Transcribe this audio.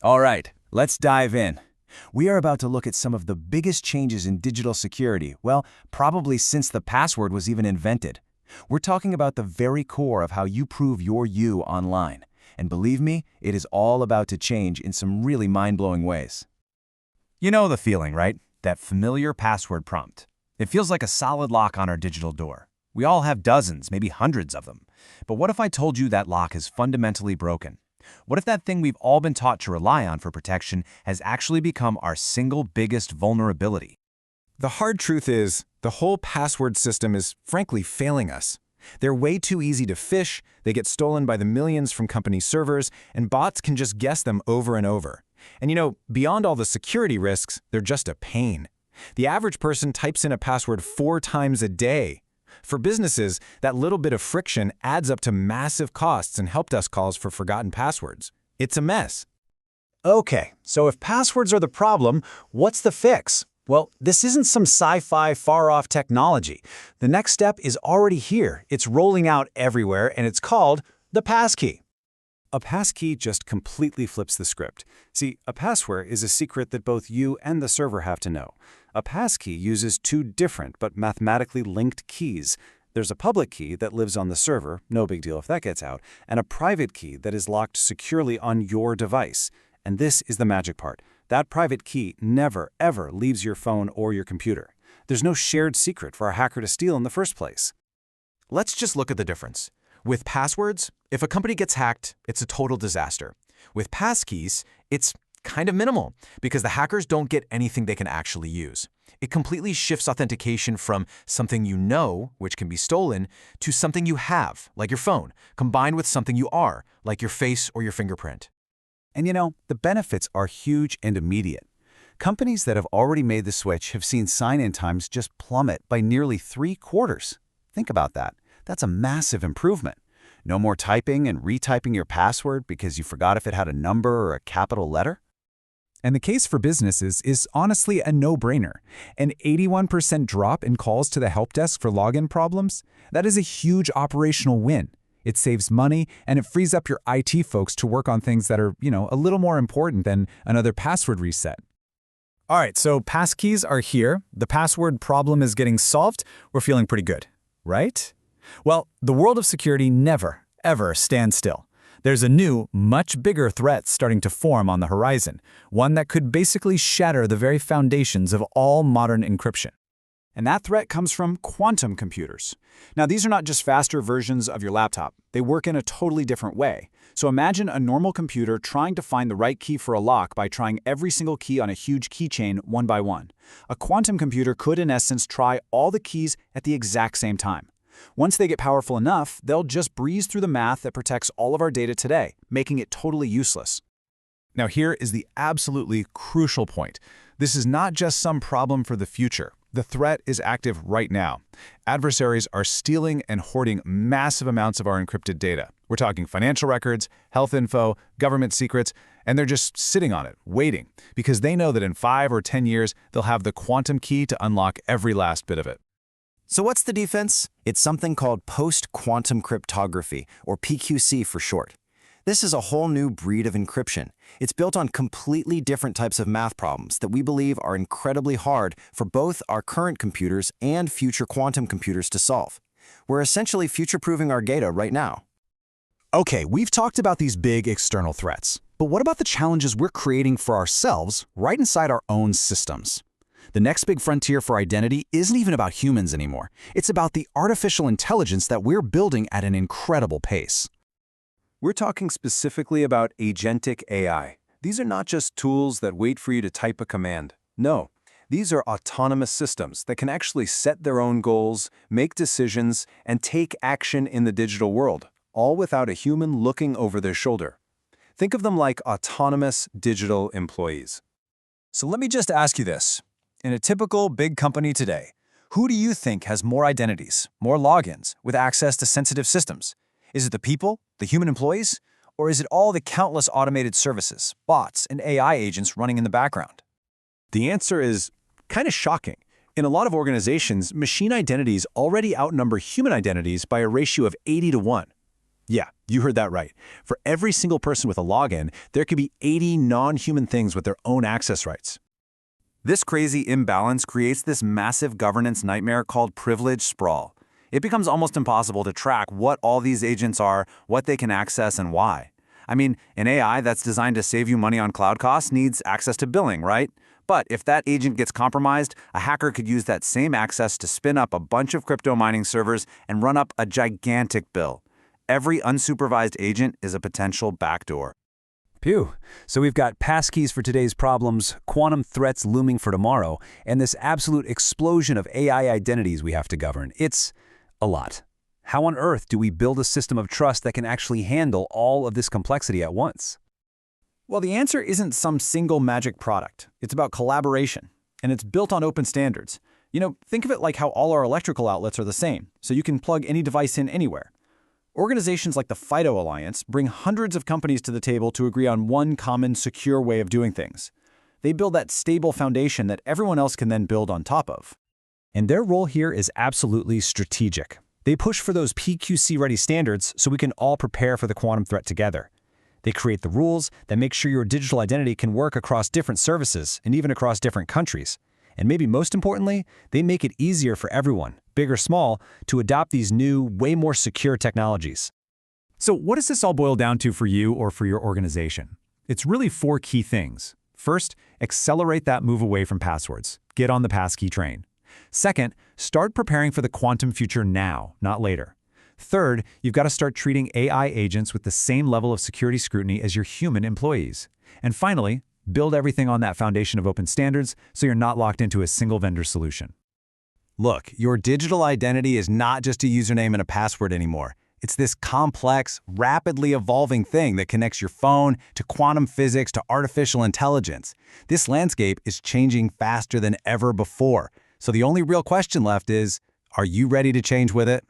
All right, let's dive in. We are about to look at some of the biggest changes in digital security, well, probably since the password was even invented. We're talking about the very core of how you prove you're you online. And believe me, it is all about to change in some really mind-blowing ways. You know the feeling, right? That familiar password prompt. It feels like a solid lock on our digital door. We all have dozens, maybe hundreds of them. But what if I told you that lock is fundamentally broken? What if that thing we've all been taught to rely on for protection has actually become our single biggest vulnerability? The hard truth is, the whole password system is frankly failing us. They're way too easy to phish, they get stolen by the millions from company servers, and bots can just guess them over and over. And beyond all the security risks, they're just a pain. The average person types in a password 4 times a day. For businesses, that little bit of friction adds up to massive costs and help desk calls for forgotten passwords. It's a mess. Okay, so if passwords are the problem, what's the fix? Well, this isn't some sci-fi far-off technology. The next step is already here. It's rolling out everywhere, and it's called the passkey. A passkey just completely flips the script. See, a password is a secret that both you and the server have to know. A passkey uses 2 different but mathematically linked keys. There's a public key that lives on the server, no big deal if that gets out, and a private key that is locked securely on your device. And this is the magic part. That private key never, ever leaves your phone or your computer. There's no shared secret for a hacker to steal in the first place. Let's just look at the difference. With passwords, if a company gets hacked, it's a total disaster. With passkeys, it's kind of minimal because the hackers don't get anything they can actually use. It completely shifts authentication from something you know, which can be stolen, to something you have, like your phone, combined with something you are, like your face or your fingerprint. And the benefits are huge and immediate. Companies that have already made the switch have seen sign-in times just plummet by nearly 3/4. Think about that. That's a massive improvement. No more typing and retyping your password because you forgot if it had a number or a capital letter. And the case for businesses is honestly a no-brainer. An 81% drop in calls to the help desk for login problems? That is a huge operational win. It saves money, and it frees up your IT folks to work on things that are, a little more important than another password reset. All right, so passkeys are here. The password problem is getting solved. We're feeling pretty good, right? Well, the world of security never, ever stands still. There's a new, much bigger threat starting to form on the horizon, one that could basically shatter the very foundations of all modern encryption. And that threat comes from quantum computers. Now, these are not just faster versions of your laptop. They work in a totally different way. So imagine a normal computer trying to find the right key for a lock by trying every single key on a huge keychain one by one. A quantum computer could, in essence, try all the keys at the exact same time. Once they get powerful enough, they'll just breeze through the math that protects all of our data today, making it totally useless. Now here is the absolutely crucial point. This is not just some problem for the future. The threat is active right now. Adversaries are stealing and hoarding massive amounts of our encrypted data. We're talking financial records, health info, government secrets, and they're just sitting on it, waiting, because they know that in 5 or 10 years, they'll have the quantum key to unlock every last bit of it. So what's the defense? It's something called post-quantum cryptography, or PQC for short. This is a whole new breed of encryption. It's built on completely different types of math problems that we believe are incredibly hard for both our current computers and future quantum computers to solve. We're essentially future-proofing our data right now. Okay, we've talked about these big external threats, but what about the challenges we're creating for ourselves right inside our own systems? The next big frontier for identity isn't even about humans anymore. It's about the artificial intelligence that we're building at an incredible pace. We're talking specifically about agentic AI. These are not just tools that wait for you to type a command. No, these are autonomous systems that can actually set their own goals, make decisions, and take action in the digital world, all without a human looking over their shoulder. Think of them like autonomous digital employees. So let me just ask you this. In a typical big company today, who do you think has more identities, more logins, with access to sensitive systems? Is it the people, the human employees, or is it all the countless automated services, bots, and AI agents running in the background? The answer is kind of shocking. In a lot of organizations, machine identities already outnumber human identities by a ratio of 80 to 1. Yeah, you heard that right. For every single person with a login, there could be 80 non-human things with their own access rights. This crazy imbalance creates this massive governance nightmare called privilege sprawl. It becomes almost impossible to track what all these agents are, what they can access, and why. I mean, an AI that's designed to save you money on cloud costs needs access to billing, right? But if that agent gets compromised, a hacker could use that same access to spin up a bunch of crypto mining servers and run up a gigantic bill. Every unsupervised agent is a potential backdoor. Pew. So we've got passkeys for today's problems, quantum threats looming for tomorrow, and this absolute explosion of AI identities we have to govern. It's a lot. How on earth do we build a system of trust that can actually handle all of this complexity at once? Well, the answer isn't some single magic product. It's about collaboration, and it's built on open standards. Think of it like how all our electrical outlets are the same, so you can plug any device in anywhere. Organizations like the FIDO Alliance bring hundreds of companies to the table to agree on one common, secure way of doing things. They build that stable foundation that everyone else can then build on top of. And their role here is absolutely strategic. They push for those PQC-ready standards so we can all prepare for the quantum threat together. They create the rules that make sure your digital identity can work across different services and even across different countries. And maybe most importantly, they make it easier for everyone, big or small, to adopt these new, way more secure technologies. So what does this all boil down to for you or for your organization? It's really 4 key things. First, accelerate that move away from passwords. Get on the passkey train. Second, start preparing for the quantum future now, not later. Third, you've got to start treating AI agents with the same level of security scrutiny as your human employees. And finally, build everything on that foundation of open standards so you're not locked into a single vendor solution. Look, your digital identity is not just a username and a password anymore. It's this complex, rapidly evolving thing that connects your phone to quantum physics to artificial intelligence. This landscape is changing faster than ever before. So the only real question left is, are you ready to change with it?